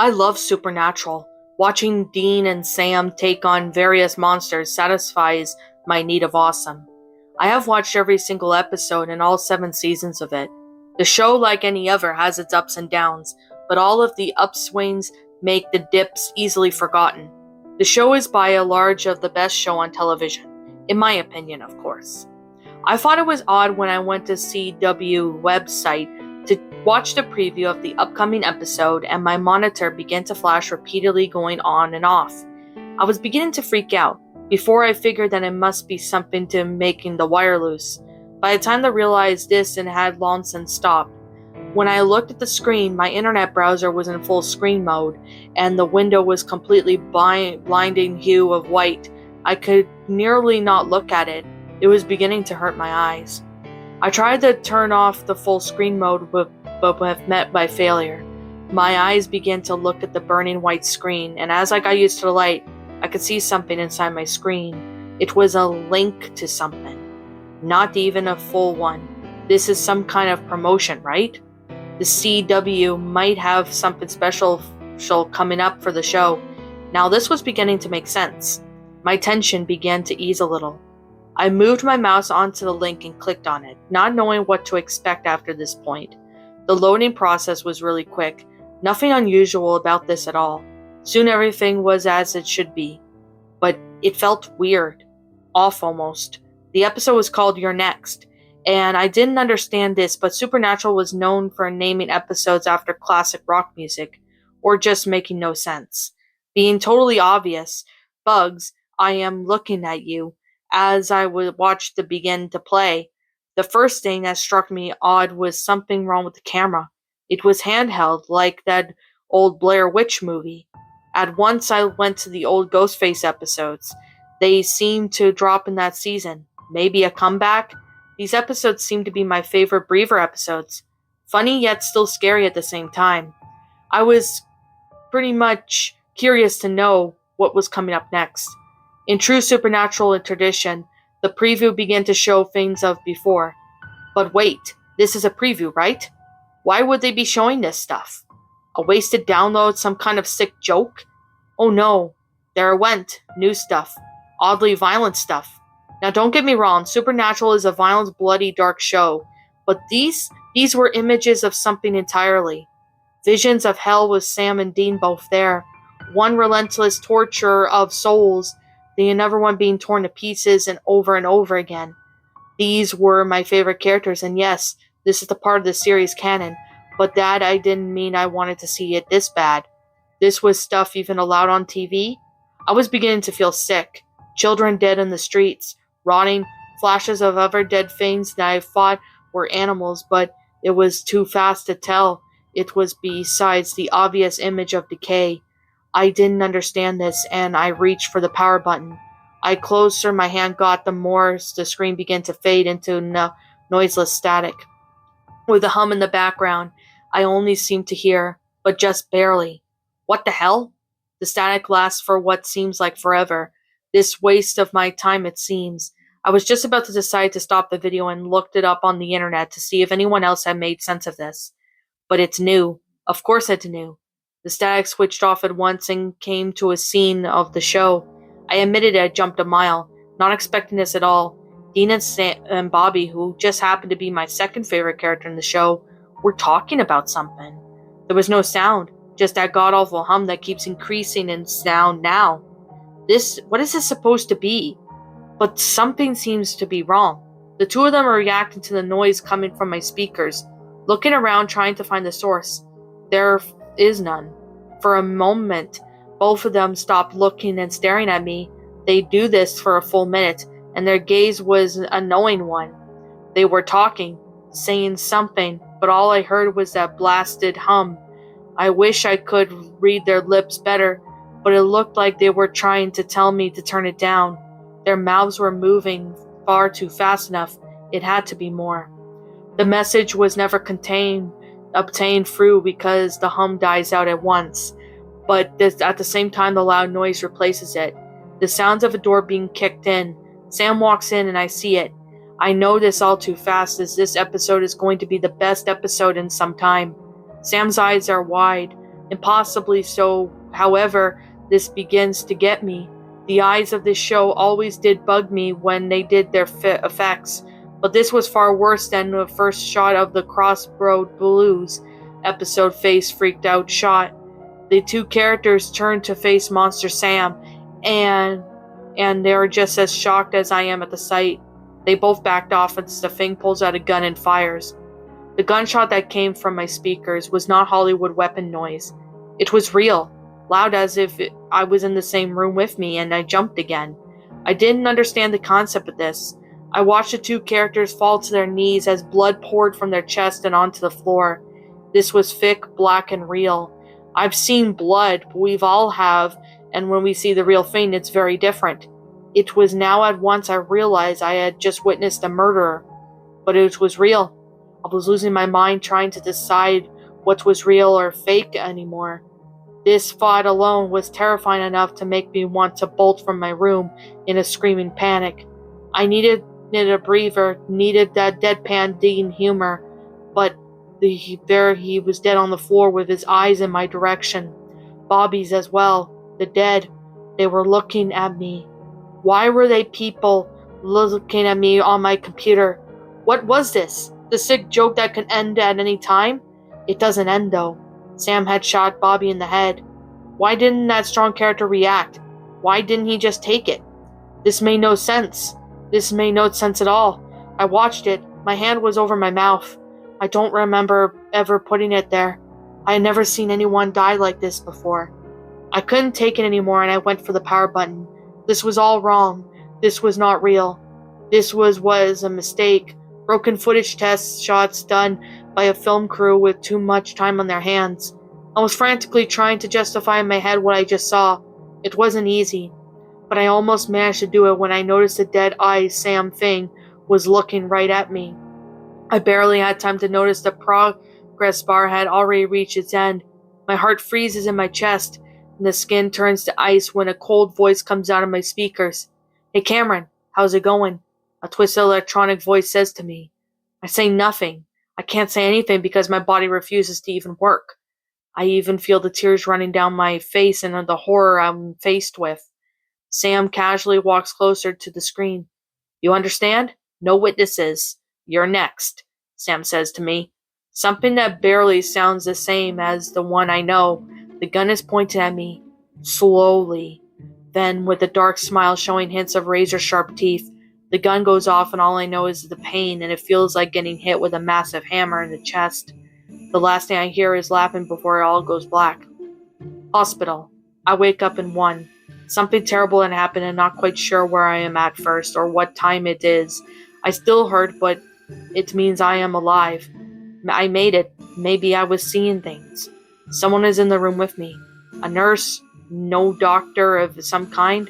I love Supernatural. Watching Dean and Sam take on various monsters satisfies my need of awesome. I have watched every single episode and all 7 seasons of it. The show, like any other, has its ups and downs, but all of the upswings make the dips easily forgotten. The show is by and large of the best show on television, in my opinion, of course. I thought it was odd when I went to CW website to watch the preview of the upcoming episode and my monitor began to flash repeatedly going on and off. I was beginning to freak out before I figured that it must be something to making the wire loose. By the time I realized this, it had long since stopped. When I looked at the screen, my internet browser was in full screen mode and the window was completely blinding hue of white. I could nearly not look at it. It was beginning to hurt my eyes. I tried to turn off the full screen mode but was met by failure. My eyes began to look at the burning white screen, and as I got used to the light, I could see something inside my screen. It was a link to something. Not even a full one. This is some kind of promotion, right? The CW might have something special coming up for the show. Now this was beginning to make sense. My tension began to ease a little. I moved my mouse onto the link and clicked on it, not knowing what to expect after this point. The loading process was really quick. Nothing unusual about this at all. Soon everything was as it should be. But it felt weird. Off almost. The episode was called You're Next. And I didn't understand this, but Supernatural was known for naming episodes after classic rock music, or just making no sense. Being totally obvious, Bugs, I am looking at you, as I would watch the begin to play. The first thing that struck me odd was something wrong with the camera. It was handheld, like that old Blair Witch movie. At once I went to the old Ghostface episodes. They seemed to drop in that season. Maybe a comeback? These episodes seemed to be my favorite Breather episodes. Funny yet still scary at the same time. I was pretty much curious to know what was coming up next. In true Supernatural tradition, the preview began to show things of before. But wait, this is a preview, right? Why would they be showing this stuff? A wasted download, some kind of sick joke? Oh no, there it went, new stuff. Oddly violent stuff. Now don't get me wrong, Supernatural is a violent, bloody, dark show. But these were images of something entirely. Visions of hell with Sam and Dean both there. One relentless torture of souls, the another one being torn to pieces and over again. These were my favorite characters, and yes, this is the part of the series canon, but that I didn't mean I wanted to see it this bad. This was stuff even allowed on TV? I was beginning to feel sick. Children dead in the streets, rotting, flashes of other dead things that I thought were animals, but it was too fast to tell. It was besides the obvious image of decay. I didn't understand this, and I reached for the power button. The closer my hand got, the more the screen began to fade into noiseless static. With a hum in the background, I only seemed to hear, but just barely. What the hell? The static lasts for what seems like forever. This waste of my time, it seems. I was just about to decide to stop the video and looked it up on the internet to see if anyone else had made sense of this. But it's new. Of course it's new. The static switched off at once and came to a scene of the show. I admitted I jumped a mile, not expecting this at all. Dean and Bobby, who just happened to be my second favorite character in the show, were talking about something. There was no sound, just that god-awful hum that keeps increasing in sound now. What is this supposed to be? But something seems to be wrong. The two of them are reacting to the noise coming from my speakers, looking around trying to find the source. There is none. For a moment, both of them stopped looking and staring at me. They do this for a full minute, and their gaze was a knowing one. They were talking, saying something, but all I heard was that blasted hum. I wish I could read their lips better, but it looked like they were trying to tell me to turn it down. Their mouths were moving far too fast enough. It had to be more. The message was never obtained through because the hum dies out at once, but at the same time the loud noise replaces it. The sounds of a door being kicked in. Sam walks in and I see it. I know this all too fast as this episode is going to be the best episode in some time. Sam's eyes are wide. Impossibly so. However, this begins to get me. The eyes of this show always did bug me when they did their effects, but this was far worse than the first shot of the Crossroad Blues episode face freaked out shot. The two characters turn to face Monster Sam, and they are just as shocked as I am at the sight. They both backed off as the Thing pulls out a gun and fires. The gunshot that came from my speakers was not Hollywood weapon noise. It was real, loud as if I was in the same room with me, and I jumped again. I didn't understand the concept of this. I watched the two characters fall to their knees as blood poured from their chest and onto the floor. This was thick, black, and real. I've seen blood, we've all have, and when we see the real thing, it's very different. It was now at once I realized I had just witnessed a murderer, but it was real. I was losing my mind trying to decide what was real or fake anymore. This thought alone was terrifying enough to make me want to bolt from my room in a screaming panic. I needed a breather, needed that deadpan Dean humor, but there he was dead on the floor with his eyes in my direction. Bobby's as well, the dead. They were looking at me. Why were they people looking at me on my computer? What was this? The sick joke that could end at any time? It doesn't end though. Sam had shot Bobby in the head. Why didn't that strong character react? Why didn't he just take it? This made no sense. This made no sense at all. I watched it. My hand was over my mouth. I don't remember ever putting it there. I had never seen anyone die like this before. I couldn't take it anymore and I went for the power button. This was all wrong. This was not real. This was a mistake. Broken footage test shots done by a film crew with too much time on their hands. I was frantically trying to justify in my head what I just saw. It wasn't easy, but I almost managed to do it when I noticed the dead-eyed Sam Thing was looking right at me. I barely had time to notice the progress bar had already reached its end. My heart freezes in my chest, and the skin turns to ice when a cold voice comes out of my speakers. Hey Cameron, how's it going? A twisted electronic voice says to me. I say nothing. I can't say anything because my body refuses to even work. I even feel the tears running down my face and the horror I'm faced with. Sam casually walks closer to the screen. You understand? No witnesses. You're next, Sam says to me. Something that barely sounds the same as the one I know. The gun is pointed at me. Slowly. Then, with a dark smile showing hints of razor-sharp teeth, the gun goes off and all I know is the pain, and it feels like getting hit with a massive hammer in the chest. The last thing I hear is laughing before it all goes black. Hospital. I wake up in one. Something terrible had happened and not quite sure where I am at first or what time it is. I still hurt, but it means I am alive. I made it. Maybe I was seeing things. Someone is in the room with me. A nurse? No doctor of some kind?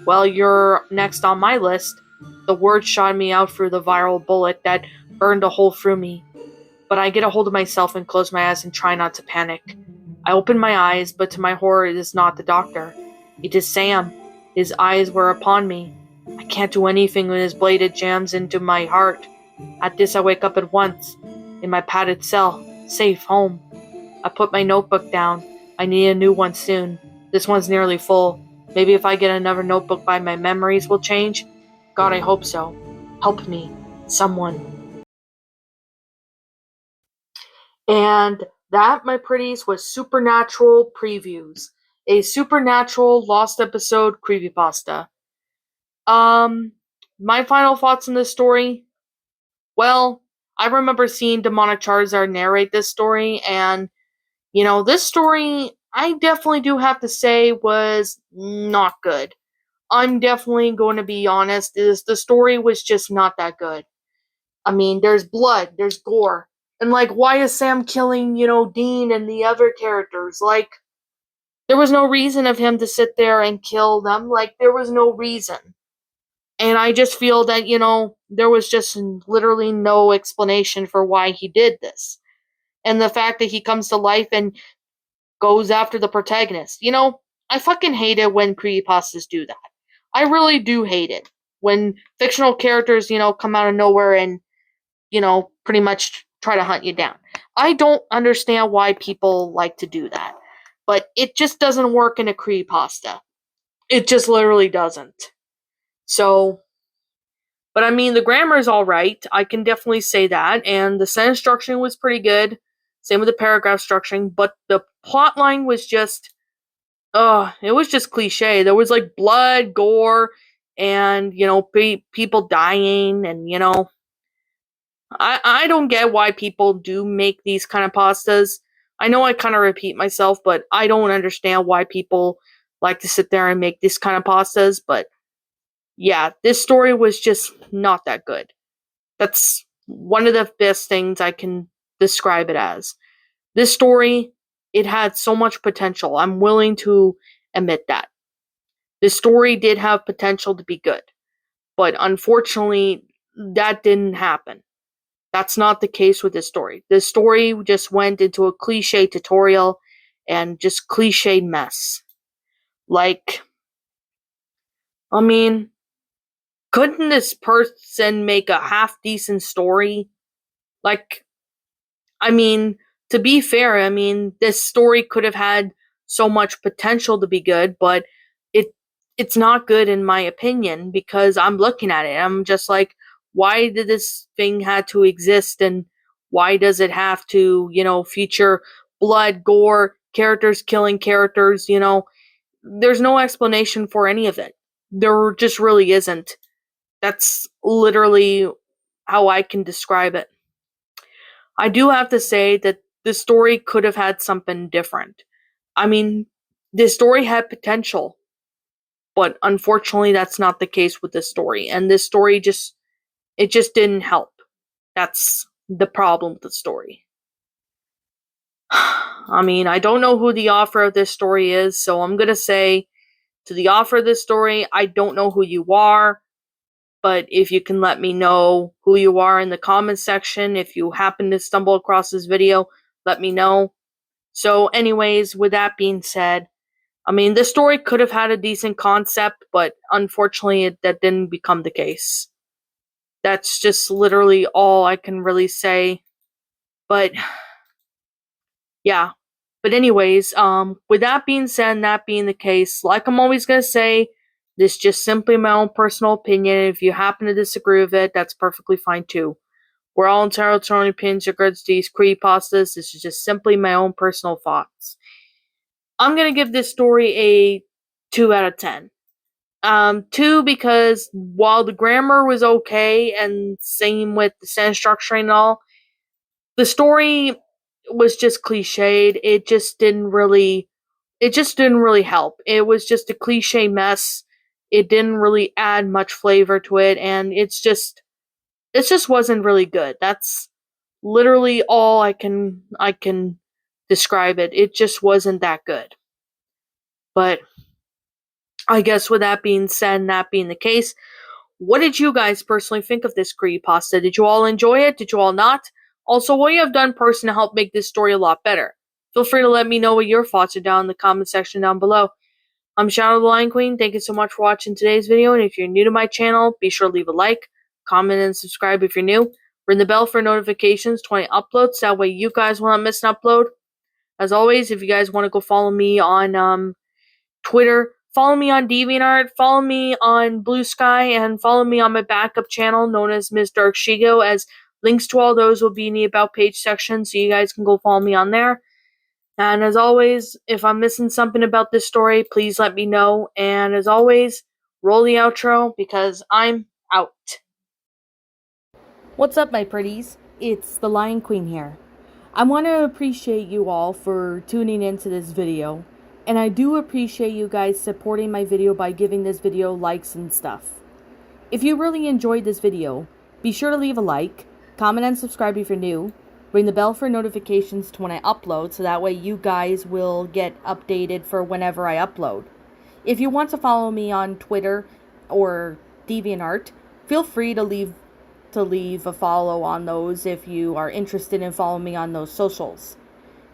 Well, you're next on my list. The words shot me out through the viral bullet that burned a hole through me. But I get a hold of myself and close my eyes and try not to panic. I open my eyes, but to my horror it is not the doctor. It is Sam. His eyes were upon me. I can't do anything when his blade jams into my heart. At this I wake up at once, in my padded cell, safe home. I put my notebook down. I need a new one soon. This one's nearly full. Maybe if I get another notebook my memories will change. God, I hope so. Help me. Someone. And that, my pretties, was Supernatural Previews. A Supernatural Lost Episode Creepypasta. My final thoughts on this story? Well, I remember seeing Demonic Charizard narrate this story, and, this story, I definitely do have to say, was not good. I'm definitely going to be honest, the story was just not that good. I mean, there's blood, there's gore. And, why is Sam killing, Dean and the other characters? There was no reason of him to sit there and kill them. There was no reason. And I just feel that, there was just literally no explanation for why he did this. And the fact that he comes to life and goes after the protagonist. I fucking hate it when creepypastas do that. I really do hate it. When fictional characters, come out of nowhere and, pretty much try to hunt you down. I don't understand why people like to do that. but it just doesn't work in a creepypasta. It just literally doesn't. So, but I mean, the grammar is alright. I can definitely say that. And the sentence structuring was pretty good. Same with the paragraph structuring. But the plot line was just, it was just cliche. There was like blood, gore, and, people dying. And, I don't get why people do make these kind of pastas. I know I kind of repeat myself, but I don't understand why people like to sit there and make this kind of pastas. But yeah, this story was just not that good. That's one of the best things I can describe it as. This story, it had so much potential. I'm willing to admit that. This story did have potential to be good, but unfortunately, that didn't happen. That's not the case with this story. This story just went into a cliche tutorial and just cliche mess. Like, I mean, couldn't this person make a half decent story? Like, I mean, to be fair, I mean, this story could have had so much potential to be good, but it it's not good in my opinion because I'm looking at it. I'm just like, why did this thing have to exist and why does it have to, feature blood, gore, characters killing characters, There's no explanation for any of it. There just really isn't. That's literally how I can describe it. I do have to say that the story could have had something different. I mean, this story had potential, but unfortunately that's not the case with this story. And this story just didn't help. That's the problem with the story. I mean, I don't know who the author of this story is, so I'm going to say to the author of this story, I don't know who you are. But if you can let me know who you are in the comments section, if you happen to stumble across this video, let me know. So anyways, with that being said, I mean, this story could have had a decent concept, but unfortunately that didn't become the case. That's just literally all I can really say. But yeah. But anyways, with that being said and that being the case, like I'm always gonna say, this is just simply my own personal opinion. If you happen to disagree with it, that's perfectly fine too. We're all entitled to our own opinions regards to these creepypastas. This is just simply my own personal thoughts. I'm gonna give this story a 2 out of 10. 2 because while the grammar was okay and same with the sentence structuring and all, the story was just cliched. It just didn't really help. It was just a cliche mess. It didn't really add much flavor to it, and it just wasn't really good. That's literally all I can describe it. It just wasn't that good. But I guess with that being said and that being the case, what did you guys personally think of this creepypasta? Did you all enjoy it? Did you all not? Also, what you have done personally to help make this story a lot better? Feel free to let me know what your thoughts are down in the comment section down below. I'm Shadow the Lion Queen. Thank you so much for watching today's video, and if you're new to my channel, be sure to leave a like, comment, and subscribe if you're new. Ring the bell for notifications to 20 uploads, that way you guys will not miss an upload. As always, if you guys want to go follow me on Twitter, follow me on DeviantArt, follow me on Blue Sky, and follow me on my backup channel known as Ms. Dark Shigo, as links to all those will be in the About page section, so you guys can go follow me on there. And as always, if I'm missing something about this story, please let me know. And as always, roll the outro because I'm out. What's up, my pretties? It's the Lion Queen here. I want to appreciate you all for tuning into this video, and I do appreciate you guys supporting my video by giving this video likes and stuff. If you really enjoyed this video, be sure to leave a like, comment and subscribe if you're new, ring the bell for notifications to when I upload so that way you guys will get updated for whenever I upload. If you want to follow me on Twitter or DeviantArt, feel free to leave a follow on those if you are interested in following me on those socials.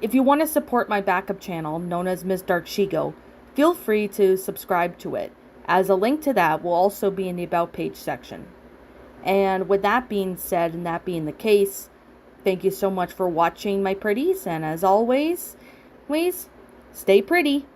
If you want to support my backup channel, known as Ms. Dark Shigo, feel free to subscribe to it, as a link to that will also be in the About page section. And with that being said, and that being the case, thank you so much for watching, my pretties, and as always, please Stay pretty.